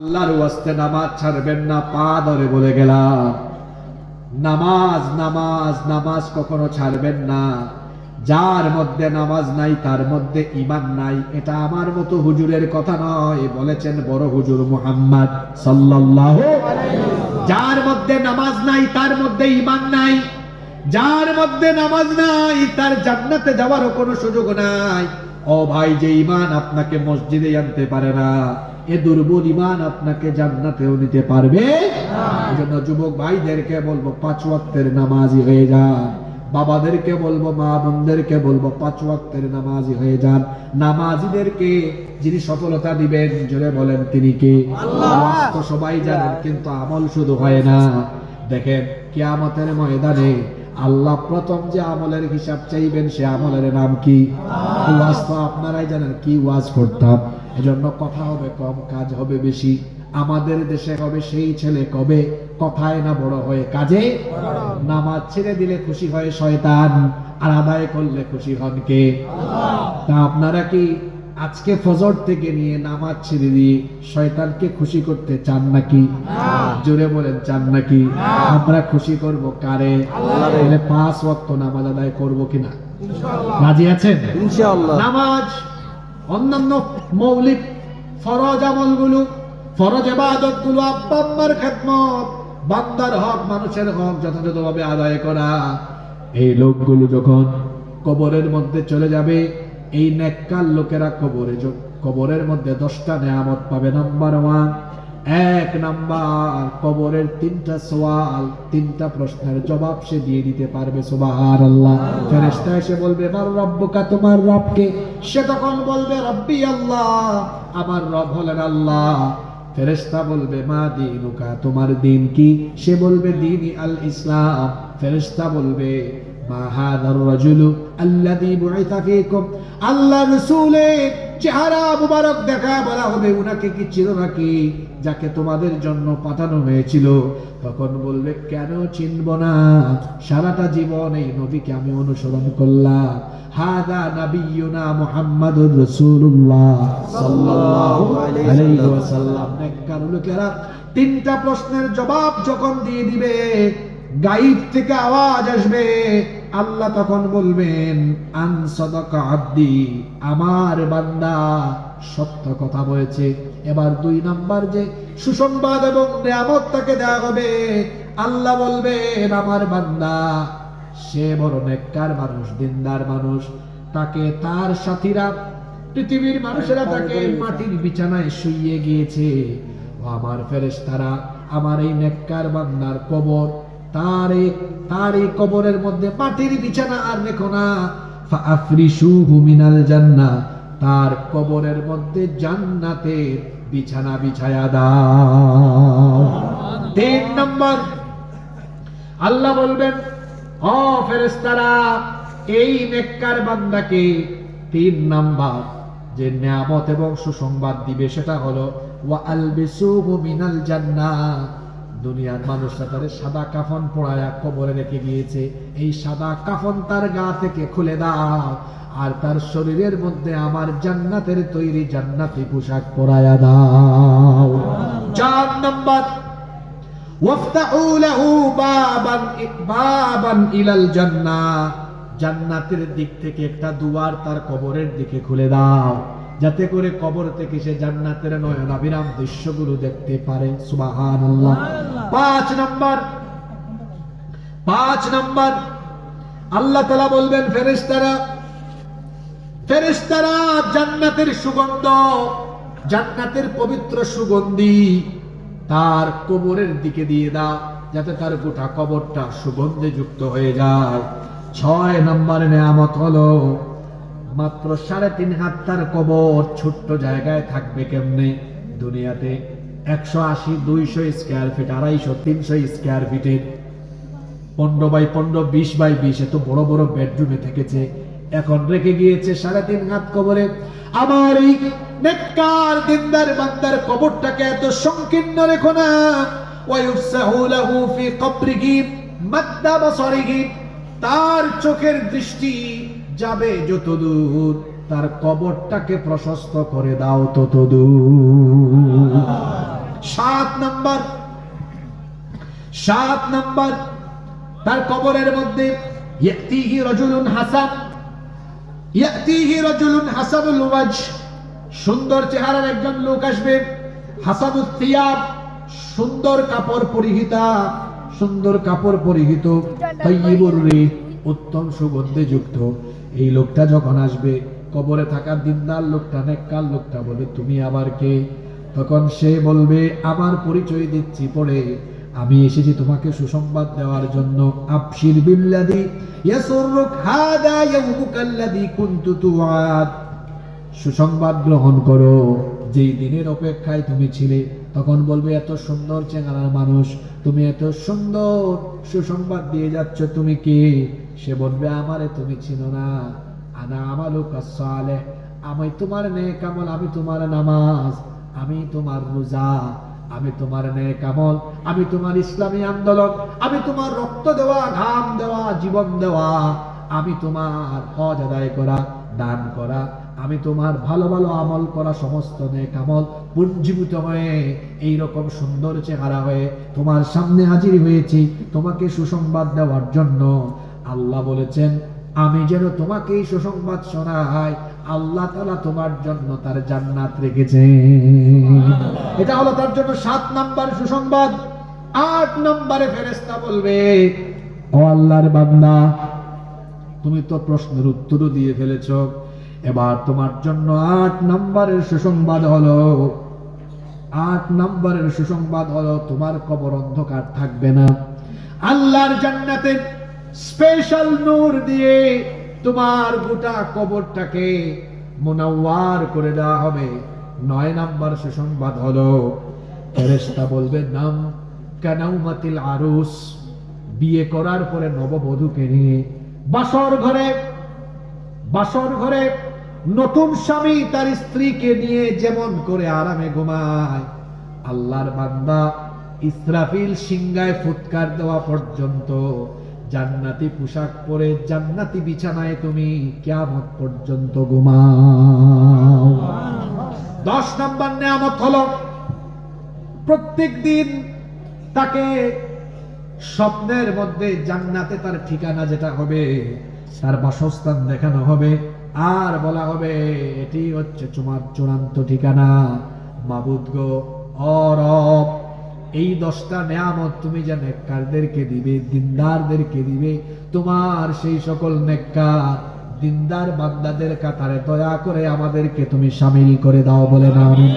আল্লাহর ওয়াস্তে নামাজ ছাড়বেন না, পা ধরে বলে গেলাম। নামাজ নামাজ নামাজ কখনো ছাড়বেন না। যার মধ্যে নামাজ নাই তার মধ্যে ঈমান নাই। এটা আমার মতো হুজুরের কথা নয়, বলেছেন বড় হুজুর মুহাম্মদ সাল্লাল্লাহু আলাইহি ওয়াসাল্লাম। যার মধ্যে নামাজ নাই তার মধ্যে ঈমান নাই। যার মধ্যে নামাজ নাই তার জান্নাতে যাওয়ারও কোনো সুযোগ নাই। ও ভাই, যে ঈমান আপনাকে মসজিদে আনতে পারে না, এ দুর্বল ঈমান আপনাকে জান্নাতেও নিতে পারবে না। এজন্য যুবক ভাইদেরকে বলবো 5 ওয়াক্তের নামাজি হয়ে যান। বাবাদেরকে বলবো, মা বোনদেরকে বলবো 5 ওয়াক্তের নামাজি হয়ে যান। নামাজিদেরকে যিনি সফলতা দিবেন, জোরে বলেন তিনি কে? আল্লাহ। তো সবাই জানেন, কিন্তু আমল শুধু হয় না। দেখেন কিয়ামতের ময়দানে আল্লাহ প্রথম যে আমলের হিসাব চাইবেন, সে আমলের নাম কি? ওয়াজ তো আপনারাই জানেন কি ওয়াজ করতাম। এজন্য কথা হবে কম, কাজ হবে বেশি। আমাদের দেশে হবে সেই ছেলে কবে কথায় না বড় হয়ে কাজে। নামাজ ছেড়ে দিলে খুশি হয় শয়তান, আর আদায় করলে খুশি হন কে? তা আপনারা কি আজকে ফজর থেকে নিয়ে নামাজ ছেড়ে দিয়ে শয়তানকে খুশি করতে চান নাকি? জোরে বলেন, চান নাকি? আমরা খুশি করব কারে? তাহলে 5 ওয়াক্ত নামাজ আদায় করব কিনা? রাজি আছেন? ইনশাআল্লাহ। নামাজ, অন্যান্য মৌলিক ফরজ আমলগুলো, ফরজ ইবাদতগুলো, আব্বা আম্মার খেদমত, বান্দার হক, মানুষের হক যথাযথভাবে আদায় করা। এই লোকগুলো যখন কবরের মধ্যে চলে যাবে, এই নেককার লোকেরা কবরের মধ্যে 10টা নেয়ামত পাবে। নাম্বার 1, 1 নাম্বার, কবরের 3টা সওয়াল, 3টা প্রশ্নের জবাব সে দিয়ে দিতে পারবে। সুবহানাল্লাহ। ফেরেশতা এসে বলবে, মার রব্বুকা, তোমার রব কে? সে তখন বলবে, রব্বি আল্লাহ, আমার রব হলেন আল্লাহ। ফেরেশতা বলবে, মা দীনুকা, তোমার দিন কি? সে বলবে, দীনি আল ইসলাম। ফেরেশতা বলবে, মা হাযার রাজুলু আল্লাযী বুইসা ফীকুম, আল্লাহর রাসূলের চেহারা মুবারক দেখা বলা হবে, উনাকে কি চিনো নাকি, যাকে তোমাদের জন্য পাঠানো হয়েছিল? তখন বলবে, কেন চিনব না, সারাটা জীবন এই নবীকে আমি অনুসরণ করলাম। হাদা নবিয়ুনা মুহাম্মাদুর রাসূলুল্লাহ সাল্লাল্লাহু আলাইহি ওয়াসাল্লাম। নেককার লোকেরা 3টা প্রশ্নের জবাব যখন দিয়ে দিবে, গায়েব থেকে আওয়াজ আসবে, আল্লাহ তখন বলবেন, আন সাদাকা আব্দি, আমার বান্দা সত্য কথা বলেছে। এবার 2 নাম্বার যে সুসংবাদ এবং নিয়ামত তাকে দেওয়া হবে, আল্লাহ বলবেন, আমার বান্দা সে বড় নেককার মানুষ, দিনদার মানুষ। তাকে তার সাথীরা, পৃথিবীর মানুষেরা তাকে মাটির বিছানায় শুইয়ে গিয়েছে। ও আমার ফেরেশতারা, আমার এই নেককার বান্দার কবর, তার এই কবরের মধ্যে মাটির বিছানা আর রেখো না, ফাআফরিশুহু মিনাল জান্নাহ, তার কবরের মধ্যে জান্নাতের বিছানা বিছায়া দাও। 3 নম্বর, আল্লাহ বলবেন, ও ফেরেশতারা, এই নেককার বান্দাকে 3 নাম্বার যে নিয়ামত এবং সুসংবাদ দিবে, সেটা হলো ওয়া আলবিসুহু মিনাল জান্নাহ। দুনিয়ার মানুষরা তার সাদা কাফন পরায়া কবরে রেখে গিয়েছে, এই সাদা কাফন তার গা থেকে খুলে দাও, আর তার শরীরের মধ্যে আমার জান্নাতের তৈরি জান্নাতি পোশাক পরায়া দাও। 4 নাম্বার, ওয়াফতাহু লাহু বাবান ইলাল জান্নাহ, জান্নাতের দিক থেকে একটা দুয়ার তার কবরের দিকে খুলে দাও, যাতে করে কবর থেকে সে জান্নাতের নয়নাভিরাম দৃশ্যগুলো দেখতে পারে। সুবহানাল্লাহ। 5 নাম্বার, আল্লাহ তাআলা বলবেন, ফেরেশতারা জান্নাতের সুগন্ধ, জান্নাতের পবিত্র সুগন্ধি তার কবরের দিকে দিয়ে দাও, যাতে তার গোটা কবরটা সুগন্ধে যুক্ত হয়ে যায়। 6 নম্বর নিয়ামত হলো, মাত্র 3.5 হাত তার কবর, ছোট্ট জায়গায় থাকবে কেমনে? দুনিয়াতে 180, 200 স্কয়ার ফিট, 250, 300 স্কয়ার ফিটের 15 বাই 15, 20 বাই 20 এত বড় বড় বেডরুমে থেকেছে, এখন রেখে গিয়েছে 3.5 হাত কবরে। আমার এই নেককার দিনদার বান্দার কবরটাকে এত সংকীর্ণ রেখো না। ওয়ায়ুফসাহু লাহু ফি কবরিহি মাদ্দা বাসারিহি, তার চোখের দৃষ্টি যাবে যতদূর, তার কবরটাকে প্রশস্ত করে দাও ততদূর। সাত নাম্বার তার কবরের মধ্যে ইয়াতিহি রাজুলুন হাসানুল ওয়াজ, সুন্দর চেহারার একজন লোক আসবে, হাসানুত থিয়াব, সুন্দর কাপড় পরিহিত, তাইয়িবুর রিহ, উত্তম সুগন্ধে যুক্ত। এই লোকটা যখন আসবে, কবরে থাকা দিনদার লোকটা, নেককার লোকটা বলে, তুমি আবার কে? তখন সে বলবে, আমার পরিচয় দিচ্ছি পড়ে, আমি এসেছি তোমাকে সুসংবাদ দেওয়ার জন্য। আবশির বিল্লাযী ইয়াসুররুক হাদা ইয়াউমুকাল্লাযী কুনতু তুআদ, সুসংবাদ গ্রহণ করো, যেই দিনের অপেক্ষায় তুমি ছিলে। তখন বলবে, এত সুন্দর চেহারার মানুষ, তুমি এত সুন্দর সুসংবাদ দিয়ে যাচ্ছ, তুমি কে? সে বলবে, আমারে তুমি চিনো না, আনা আমালুকা সালেহ, আমি তোমার নেক আমল, আমি তোমার নামাজ, আমি তোমার রোজা, আমি তোমার নেক আমল, আমি তোমার ইসলামী আন্দোলন, আমি তোমার রক্ত দেওয়া, ঘাম দেওয়া, জীবন দেওয়া, আমি তোমার হজ আদায় করা, দান করা, আমি তোমার ভালো ভালো আমল করা, সমস্ত নেক আমল পুঞ্জীভূত হয়ে এইরকম সুন্দর চেহারা হয়ে তোমার সামনে হাজির হয়েছি তোমাকে সুসংবাদ দেওয়ার জন্য। আল্লাহ বলেছেন, আমি যেন তোমাকে এই সুসংবাদ শোনাই, আল্লাহ তাআলা তোমার জন্য তার জান্নাত রেখেছেন। এটা হলো তার জন্য 7 নাম্বার সুসংবাদ। 8 নম্বরে ফেরেশতা বলবে, ও আল্লাহর বান্দা, তুমি তো প্রশ্নের উত্তরও দিয়ে ফেলেছো, এবার তোমার জন্য 8 নম্বরের সুসংবাদ হলো, 8 নম্বরের সুসংবাদ হলো, তোমার কবর অন্ধকার থাকবে না। আল্লাহর জান্নাতের স্পেশাল নূর দিয়ে তোমার গোটা কবরটাকে মুনাওয়ার করে দেওয়া হবে। 9 নম্বর সুসংবাদ হলো, ফেরেশতা বলবে, নাম কানাউমাতিল আরুস, বিয়ে করার পরে নববধূকে নিয়ে বাসর ঘরে নতুন স্বামী তার স্ত্রীকে নিয়ে যেমন করে আরামে ঘুমায়, আল্লাহর বান্দা ইসরাফিল সিংহায় ফুৎকার দেওয়া পর্যন্ত জান্নাতি পোশাক পরে জান্নাতি বিছানায় তুমি কিয়ামত পর্যন্ত ঘুমাও। 10 নম্বর নিয়ামত হলো, প্রত্যেক দিন তাকে স্বপ্নের মধ্যে জান্নাতে তার ঠিকানা যেটা হবে, তার বাসস্থান দেখানো হবে, আর বলা হবে, এটি হচ্ছে তোমার চূড়ান্ত ঠিকানা। মাবুদ গো, ও রব, এই 10টা নিয়ামত তুমি যে নেককারদেরকে দিবে, দিনদারদেরকে দিবে, তোমার সেই সকল নেককার দিনদার বান্দাদের কাতারে দয়া করে আমাদেরকে তুমি শামিল করে দাও, বলে না আমিন।